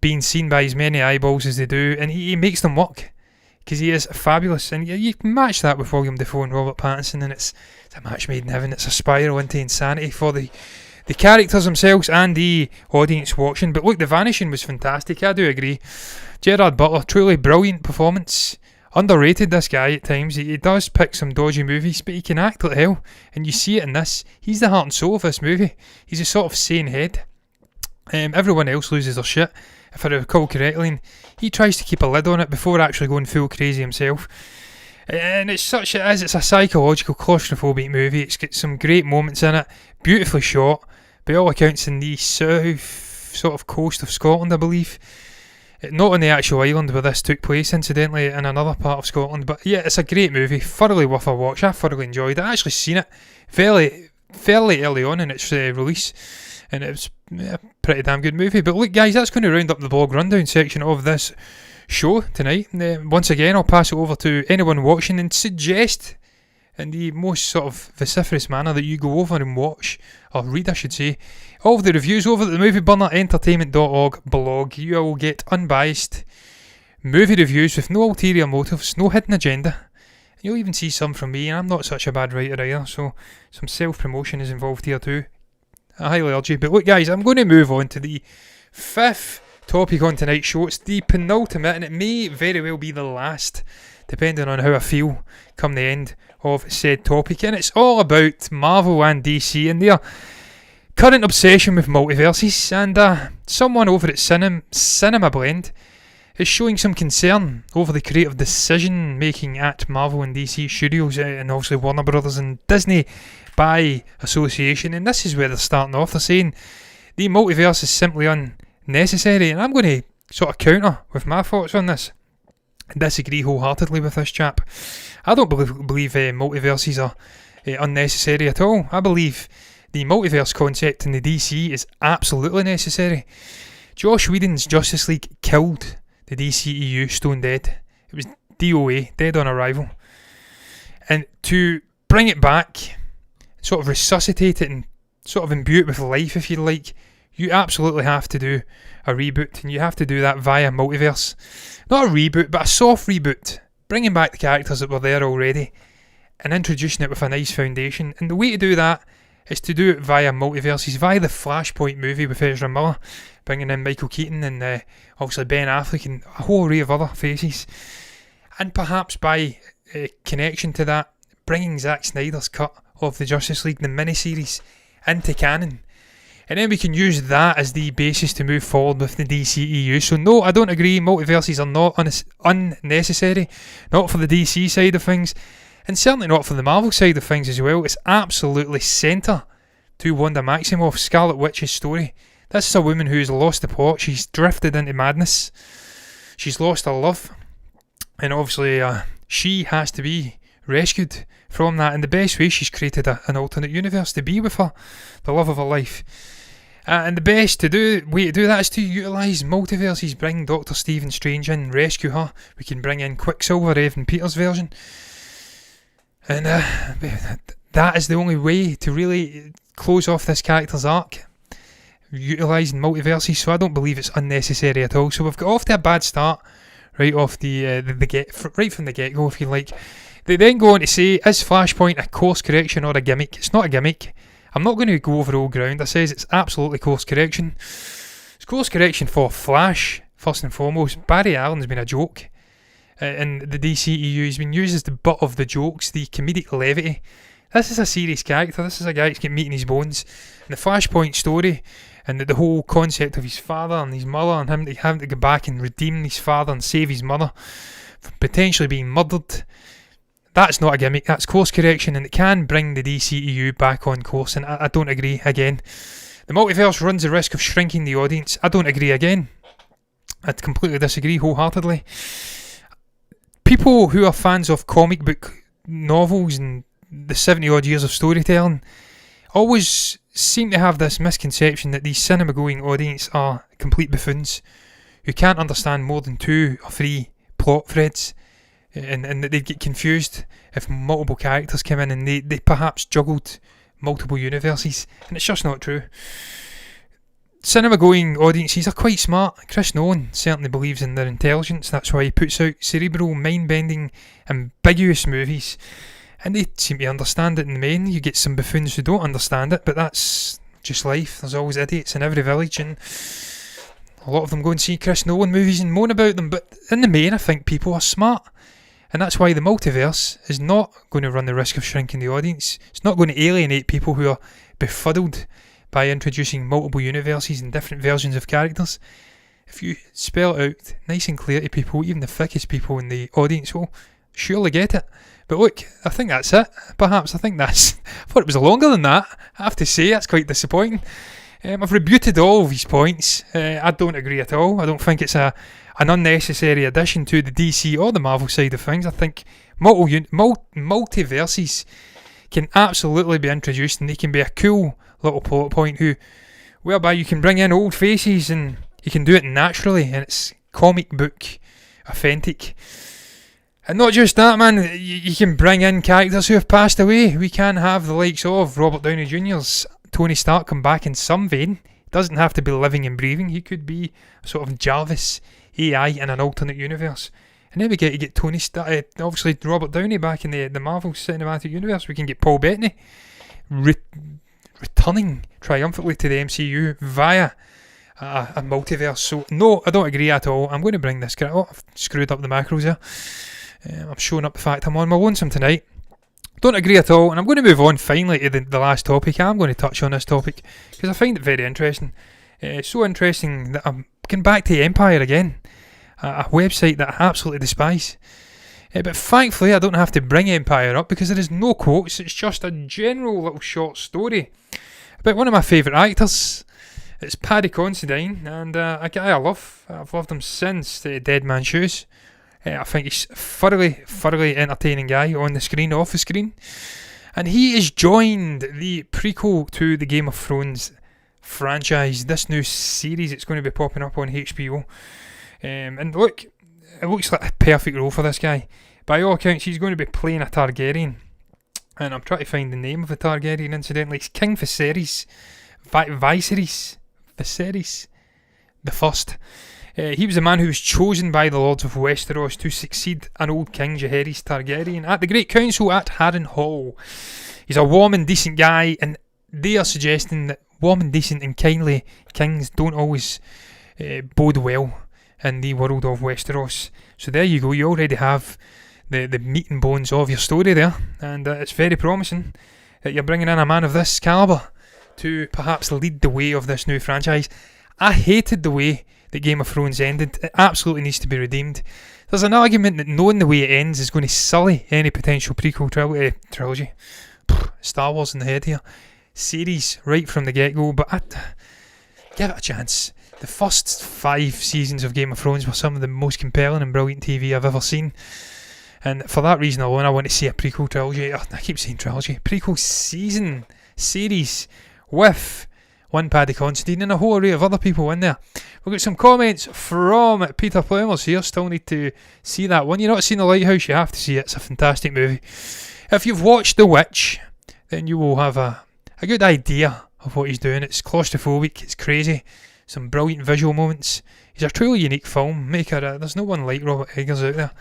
being seen by as many eyeballs as they do, and he makes them work, because he is fabulous. And you match that with William Dafoe and Robert Pattinson, and it's a match made in heaven. It's a spiral into insanity for the characters themselves and the audience watching. But look, The Vanishing was fantastic, I do agree. Gerard Butler, truly brilliant performance. Underrated, this guy at times. He does pick some dodgy movies, but he can act like hell, and you see it in this. He's the heart and soul of this movie. He's a sort of sane head. Everyone else loses their shit, if I recall correctly, and he tries to keep a lid on it before actually going full crazy himself. And it's a psychological, claustrophobic movie. It's got some great moments in it, beautifully shot, by all accounts in the south sort of coast of Scotland, I believe. Not on the actual island where this took place, incidentally, in another part of Scotland. But yeah, it's a great movie, thoroughly worth a watch. I thoroughly enjoyed it. I actually seen it fairly early on in its release, and it was a pretty damn good movie. But look, guys, that's going to round up the blog rundown section of this show tonight. Once again, I'll pass it over to anyone watching and suggest in the most sort of vociferous manner that you go over and watch, or read I should say, all of the reviews over at the movieburnerentertainment.org blog. You will get unbiased movie reviews with no ulterior motives, no hidden agenda. You'll even see some from me, and I'm not such a bad writer either, so some self-promotion is involved here too. I highly urge you. But look, guys, I'm going to move on to the 5th topic on tonight's show. It's the penultimate, and it may very well be the last, depending on how I feel come the end of said topic. And it's all about Marvel and DC and their current obsession with multiverses. And someone over at Cinema Blend is showing some concern over the creative decision making at Marvel and DC Studios, and obviously Warner Brothers and Disney by association. And this is where they're starting off. They're saying the multiverse is simply unnecessary, and I'm going to sort of counter with my thoughts on this. I disagree wholeheartedly with this chap. I don't believe multiverses are unnecessary at all. I believe the multiverse concept in the DC is absolutely necessary. Joss Whedon's Justice League killed the DCEU stone dead. It was DOA, dead on arrival. And to bring it back, sort of resuscitate it and sort of imbue it with life, if you like, you absolutely have to do a reboot, and you have to do that via multiverse. Not a reboot, but a soft reboot, bringing back the characters that were there already and introducing it with a nice foundation. And the way to do that is to do it via multiverses, via the Flashpoint movie with Ezra Miller, bringing in Michael Keaton and obviously Ben Affleck and a whole array of other faces. And perhaps by connection to that, bringing Zack Snyder's cut of the Justice League, the miniseries, into canon. And then we can use that as the basis to move forward with the DCEU. So no, I don't agree. Multiverses are not unnecessary. Not for the DC side of things. And certainly not for the Marvel side of things as well. It's absolutely centre to Wanda Maximoff, Scarlet Witch's story. This is a woman who's lost the plot. She's drifted into madness. She's lost her love. And obviously she has to be rescued from that. And the best way, she's created an alternate universe to be with her, the love of her life. And the best way to do that is to utilise multiverses. Bring Dr. Stephen Strange in, rescue her. We can bring in Quicksilver, Evan Peters' version. And that is the only way to really close off this character's arc, utilising multiverses. So I don't believe it's unnecessary at all. So we've got off to a bad start right off right from the get-go, if you like. They then go on to say, is Flashpoint a course correction or a gimmick? It's not a gimmick. I'm not going to go over old ground. I says it's absolutely course correction. It's course correction for Flash, first and foremost. Barry Allen's been a joke in the DCEU. He's been used as the butt of the jokes, the comedic levity. This is a serious character. This is a guy that's got meat in his bones. And the Flashpoint story and the whole concept of his father and his mother and him having to go back and redeem his father and save his mother from potentially being murdered. That's not a gimmick, that's course correction, and it can bring the DCEU back on course, and I don't agree again. The multiverse runs the risk of shrinking the audience. I don't agree again. I completely disagree wholeheartedly. People who are fans of comic book novels and the 70 odd years of storytelling always seem to have this misconception that these cinema going audience are complete buffoons who can't understand more than 2 or 3 plot threads. And that they'd get confused if multiple characters came in and they perhaps juggled multiple universes. And it's just not true. Cinema-going audiences are quite smart. Chris Nolan certainly believes in their intelligence. That's why he puts out cerebral, mind-bending, ambiguous movies. And they seem to understand it in the main. You get some buffoons who don't understand it, but that's just life. There's always idiots in every village, and a lot of them go and see Chris Nolan movies and moan about them. But in the main, I think people are smart. And that's why the multiverse is not going to run the risk of shrinking the audience. It's not going to alienate people who are befuddled by introducing multiple universes and different versions of characters. If you spell it out nice and clear to people, even the thickest people in the audience will surely get it. But look, I think that's it. Perhaps I thought it was longer than that. I have to say, that's quite disappointing. I've rebuted all of his points. I don't agree at all. I don't think it's a an unnecessary addition to the DC or the Marvel side of things. I think multiverses can absolutely be introduced, and they can be a cool little plot point whereby you can bring in old faces and you can do it naturally, and it's comic book authentic. And not just that, man, you can bring in characters who have passed away. We can have the likes of Robert Downey Jr.'s Tony Stark come back in some vein. Doesn't have to be living and breathing. He could be a sort of Jarvis AI in an alternate universe. And then we get to get Tony Stark, obviously Robert Downey back in the Marvel Cinematic Universe. We can get Paul Bettany returning triumphantly to the MCU via a multiverse. So no, I don't agree at all. I'm going to bring this. Oh, I've screwed up the macros here. I'm showing up the fact I'm on my lonesome tonight. Don't agree at all, and I'm going to move on finally to the last topic. I'm going to touch on this topic because I find it very interesting. It's so interesting that I'm going back to Empire again, a website that I absolutely despise. But thankfully I don't have to bring Empire up because there is no quotes. It's just a general little short story about one of my favourite actors. It's Paddy Considine, and a guy I love. I've loved him since Dead Man's Shoes. I think he's thoroughly entertaining guy on the screen, off the screen. And he has joined the prequel to the Game of Thrones franchise, this new series that's going to be popping up on HBO. And look, it looks like a perfect role for this guy. By all accounts, he's going to be playing a Targaryen. And I'm trying to find the name of the Targaryen, incidentally. It's King Viserys. Viserys the First. He was the man who was chosen by the Lords of Westeros to succeed an old King, Jaehaerys Targaryen, at the Great Council at Harrenhal. He's a warm and decent guy, and they are suggesting that warm and decent and kindly kings don't always bode well in the world of Westeros. So there you go, you already have the meat and bones of your story there, and it's very promising that you're bringing in a man of this calibre to perhaps lead the way of this new franchise. I hated the way that Game of Thrones ended. It absolutely needs to be redeemed. There's an argument that knowing the way it ends is going to sully any potential prequel trilogy. Star Wars in the head here. Series right from the get-go, but give it a chance. The first 5 seasons of Game of Thrones were some of the most compelling and brilliant TV I've ever seen. And for that reason alone, I want to see a prequel trilogy. I keep saying trilogy. Prequel series with one Paddy Considine and a whole array of other people in there. We've got some comments from Peter Plymouth here. Still need to see that one. You've not seen The Lighthouse, you have to see it. It's a fantastic movie. If you've watched The Witch, then you will have a good idea of what he's doing. It's claustrophobic, it's crazy, some brilliant visual moments. He's a truly unique filmmaker. There's no one like Robert Eggers out there.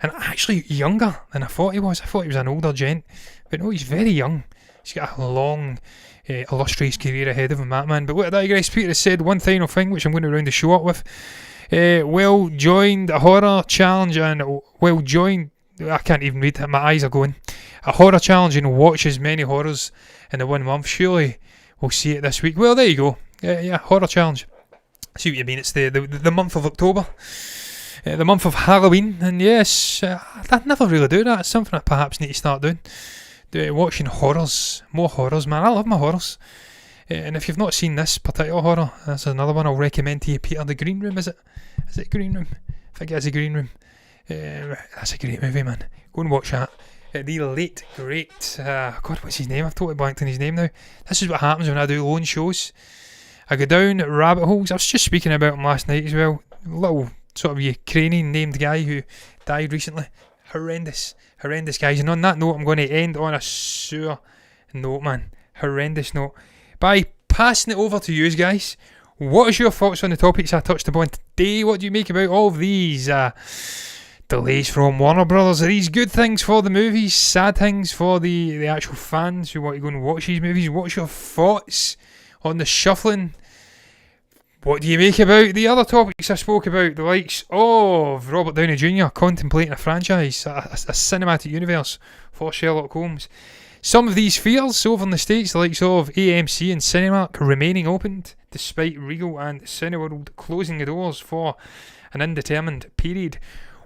And actually younger than I thought he was. I thought he was an older gent. But no, he's very young. He's got a long, illustrious career ahead of him, that man. But what I digress, Peter has said one final thing, which I'm going to round the show up with. Well joined a horror challenge, and well joined, I can't even read it, my eyes are going. A horror challenge and watch as many horrors in the 1 month. Surely we'll see it this week. Well, there you go. Yeah, horror challenge. See what you mean. It's the month of October. The month of Halloween. And yes, I never really do that. It's something I perhaps need to start doing. Watching horrors. More horrors, man. I love my horrors. And if you've not seen this particular horror, that's another one I'll recommend to you, Peter. The Green Room, is it? Is it Green Room? I think it is a Green Room. That's a great movie, man. Go and watch that. The late, great, God, what's his name? I've totally blanked on his name now. This is what happens when I do lone shows. I go down rabbit holes. I was just speaking about him last night as well. Little sort of Ukrainian named guy who died recently. Horrendous guys. And on that note, I'm going to end on a sewer note, man. Horrendous note. By passing it over to you guys, what is your thoughts on the topics I touched upon today? What do you make about all of these delays from Warner Brothers? Are these good things for the movies? Sad things for the actual fans who want to go and watch these movies? What's your thoughts on the shuffling? What do you make about the other topics I spoke about? The likes of Robert Downey Jr. contemplating a franchise, a cinematic universe for Sherlock Holmes. Some of these fears over in the States, the likes of AMC and Cinemark remaining opened, despite Regal and Cineworld closing the doors for an indeterminate period.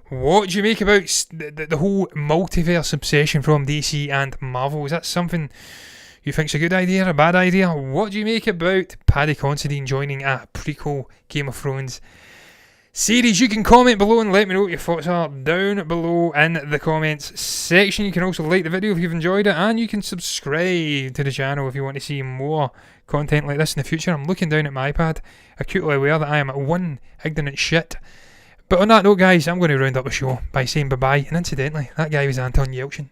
What do you make about the whole multiverse obsession from DC and Marvel? Is that something you think's a good idea or a bad idea? What do you make about Paddy Considine joining a prequel Game of Thrones series. You can comment below and let me know what your thoughts are down below in the comments section. You can also like the video if you've enjoyed it, and you can subscribe to the channel if you want to see more content like this in the future. I'm looking down at my iPad, acutely aware that I am one ignorant shit. But on that note, guys, I'm going to round up the show by saying bye-bye. And incidentally, that guy was Anton Yelchin.